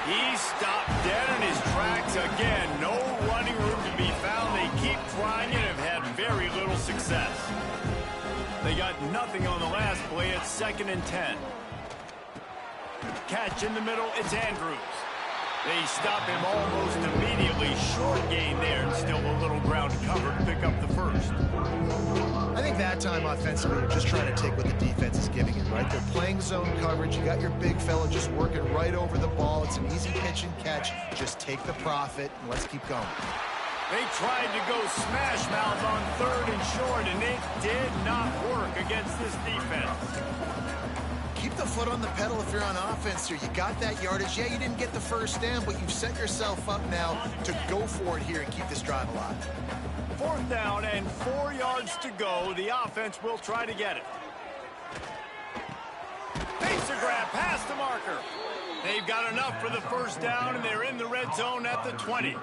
He's stopped dead in his tracks again. No running room to be found. They keep trying and have had very little success. They got nothing on the last play. It's 2nd and 10. Catch in the middle. It's Andrews. They stop him almost immediately. Short gain there, and still a little ground to cover to pick up the first. I think that time offensively, you're just trying to take what the defense is giving it, right? They're playing zone coverage. You got your big fella just working right over the ball. It's an easy pitch and catch. Just take the profit, and let's keep going. They tried to go smash mouth on 3rd and short, and it did not work against this defense. Keep the foot on the pedal if you're on offense here. You got that yardage. Yeah, you didn't get the first down, but you've set yourself up now to go for it here and keep this drive alive. 4th down and 4 yards to go. The offense will try to get it. Makes a grab past the marker. They've got enough for the first down, and they're in the red zone at the 20.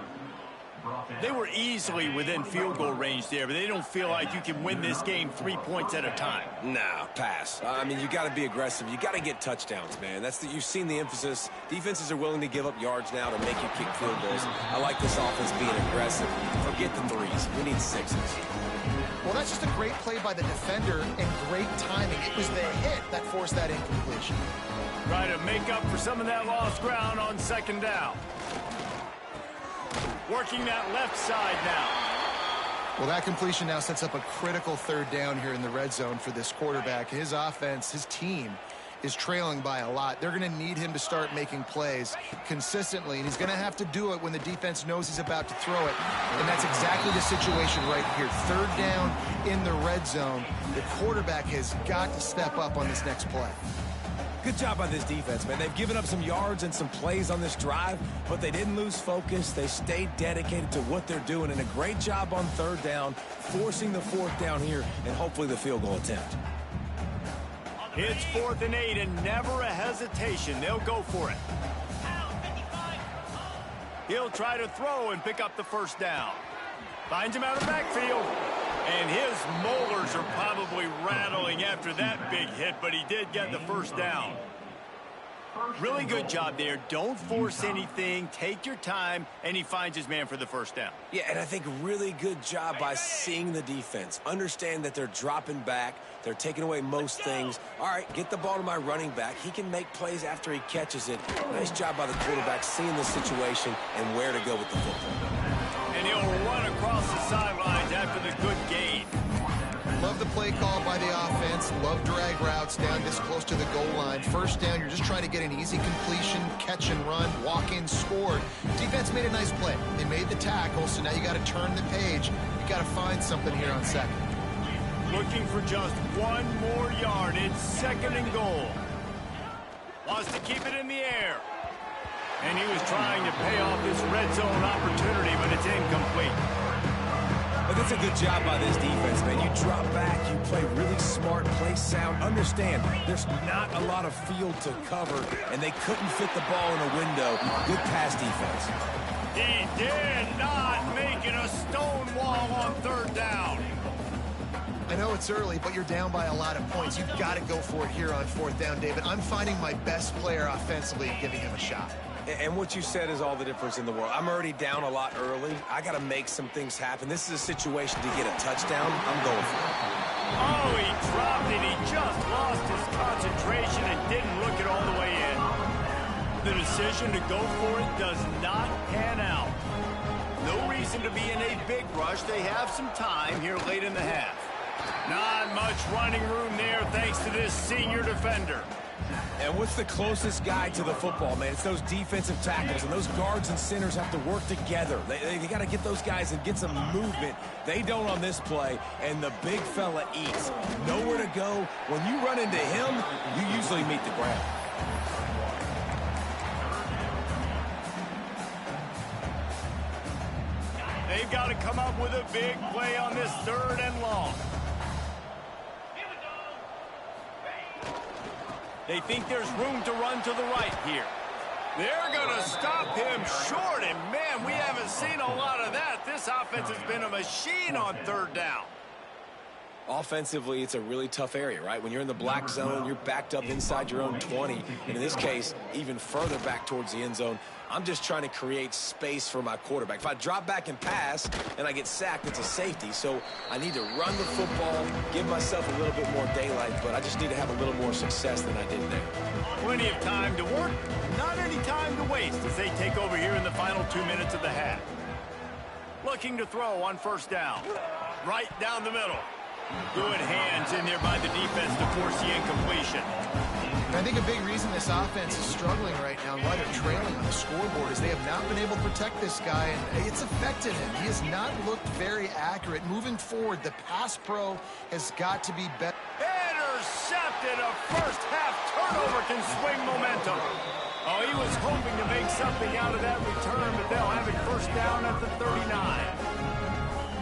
They were easily within field goal range there, but they don't feel like you can win this game 3 points at a time. Nah, pass. I mean, you got to be aggressive. You got to get touchdowns, man. You've seen the emphasis. Defenses are willing to give up yards now to make you kick field goals. I like this offense being aggressive. Forget the 3s. We need 6s. Well, that's just a great play by the defender and great timing. It was the hit that forced that incompletion. Try to make up for some of that lost ground on 2nd down. Working that left side now. Well, that completion now sets up a critical 3rd down here in the red zone for this quarterback. His offense, his team, is trailing by a lot. They're going to need him to start making plays consistently, and he's going to have to do it when the defense knows he's about to throw it. And that's exactly the situation right here. Third down in the red zone. The quarterback has got to step up on this next play. Good job by this defense, man. They've given up some yards and some plays on this drive, but they didn't lose focus. They stayed dedicated to what they're doing, and a great job on third down, forcing the fourth down here, and hopefully the field goal attempt. It's 4th and 8, and never a hesitation. They'll go for it. He'll try to throw and pick up the first down. Finds him out of the backfield. And his molars are probably rattling after that big hit, but he did get the first down. Really good job there. Don't force anything. Take your time, and he finds his man for the first down. Yeah, and I think really good job by seeing the defense. Understand that they're dropping back. They're taking away most things. All right, get the ball to my running back. He can make plays after he catches it. Nice job by the quarterback seeing the situation and where to go with the football. And he'll run across the sidelines after the good gain. Love the play call by the offense. Love drag routes down this close to the goal line. First down, you're just trying to get an easy completion, catch and run, walk in, scored. Defense made a nice play. They made the tackle, so now you got to turn the page. You got to find something here on second. Looking for just one more yard. It's 2nd and goal. Wants to keep it in the air. And he was trying to pay off this red zone opportunity, but it's incomplete. But that's a good job by this defense, man. You drop back, you play really smart, play sound. Understand, there's not a lot of field to cover, and they couldn't fit the ball in a window. Good pass defense. He did not make it a stone wall on 3rd down. I know it's early, but you're down by a lot of points. You've got to go for it here on 4th down, David. I'm finding my best player offensively and giving him a shot. And what you said is all the difference in the world. I'm already down a lot early. I got to make some things happen. This is a situation to get a touchdown. I'm going for it. Oh, he dropped it. He just lost his concentration and didn't look it all the way in. The decision to go for it does not pan out. No reason to be in a big rush. They have some time here late in the half. Not much running room there thanks to this senior defender. And what's the closest guy to the football, man? It's those defensive tackles, and those guards and centers have to work together. They got to get those guys and get some movement. They don't on this play, and the big fella eats. Nowhere to go. When you run into him, you usually meet the ground. They've got to come up with a big play on this 3rd and long. They think there's room to run to the right here. They're going to stop him short, and man, we haven't seen a lot of that. This offense has been a machine on 3rd down. Offensively, it's a really tough area, right? When you're in the black zone, you're backed up inside your own 20, and in this case, even further back towards the end zone. I'm just trying to create space for my quarterback. If I drop back and pass and I get sacked, it's a safety. So I need to run the football, give myself a little bit more daylight, but I just need to have a little more success than I did there. Plenty of time to work, not any time to waste as they take over here in the final 2 minutes of the half. Looking to throw on 1st down. Right down the middle. Good hands in there by the defense to force the incompletion. I think a big reason this offense is struggling right now and why they're trailing on the scoreboard is they have not been able to protect this guy, and it's affected him. He has not looked very accurate. Moving forward, the pass pro has got to be better. Intercepted. A first-half turnover can swing momentum. Oh, he was hoping to make something out of that return, but they'll have it 1st down at the 39.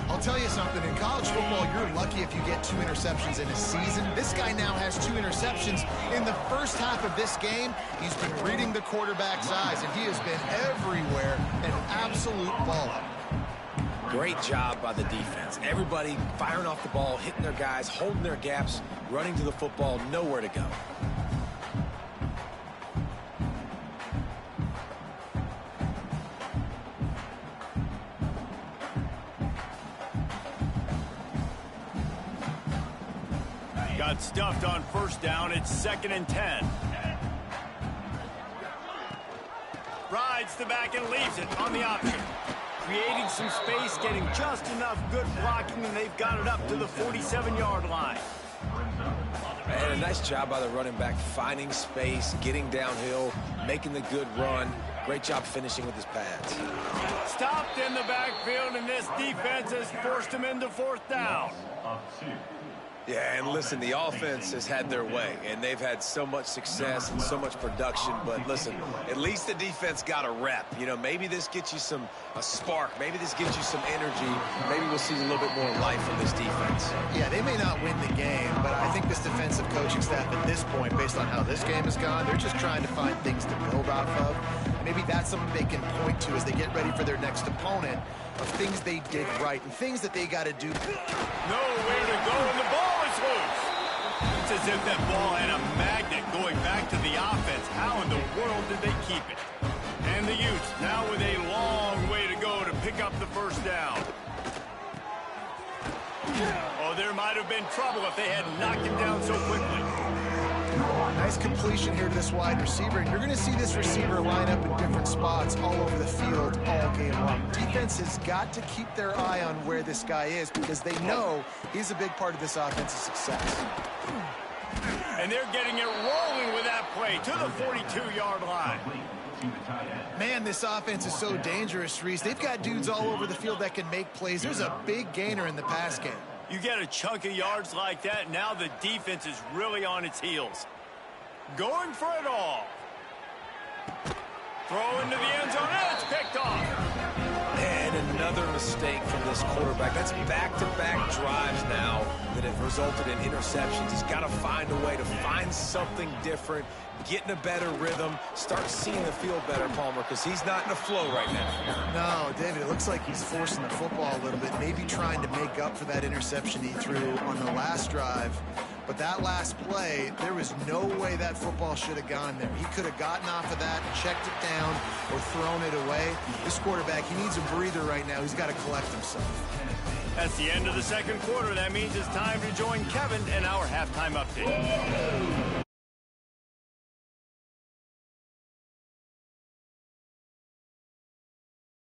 I'll tell you something, in college football, you're lucky if you get 2 interceptions in a season. This guy now has 2 interceptions. In the first half of this game, he's been reading the quarterback's eyes, and he has been everywhere, an absolute baller. Great job by the defense. Everybody firing off the ball, hitting their guys, holding their gaps, running to the football, nowhere to go. Got stuffed on 1st down. It's 2nd and 10. Rides the back and leaves it on the option. Creating some space, getting just enough good blocking, and they've got it up to the 47-yard line. And a nice job by the running back, finding space, getting downhill, making the good run. Great job finishing with his pads. Stopped in the backfield, and this defense has forced him into fourth down. Yeah, and listen, the offense has had their way, and they've had so much success and so much production. But listen, at least the defense got a rep. You know, maybe this gets you a spark. Maybe this gives you some energy. Maybe we'll see a little bit more life from this defense. Yeah, they may not win the game, but I think this defensive coaching staff at this point, based on how this game has gone, they're just trying to find things to build off of. Maybe that's something they can point to as they get ready for their next opponent, of things they did right and things that they got to do. Nowhere to go, and the ball is loose. It's as if that ball had a magnet going back to the offense. How in the world did they keep it? And the Utes now with a long way to go to pick up the first down. Oh, there might have been trouble if they had knocked him down so quickly. Nice completion here to this wide receiver, and you're going to see this receiver line up in different spots all over the field all game long. Defense has got to keep their eye on where this guy is because they know he's a big part of this offensive success. And they're getting it rolling with that play to the 42-yard line. Man, this offense is so dangerous, Reese. They've got dudes all over the field that can make plays. There's a big gainer in the pass game. You get a chunk of yards like that, now the defense is really on its heels. Going for it all. Throw into the end zone, and it's picked off. And another mistake from this quarterback. That's back-to-back drives now that have resulted in interceptions. He's got to find a way to find something different, get in a better rhythm, start seeing the field better, Palmer, because he's not in a flow right now. No, David, it looks like he's forcing the football a little bit, maybe trying to make up for that interception he threw on the last drive. But that last play, there was no way that football should have gone there. He could have gotten off of that, checked it down, or thrown it away. This quarterback, he needs a breather right now. He's got to collect himself. That's the end of the second quarter. That means it's time to join Kevin in our halftime update.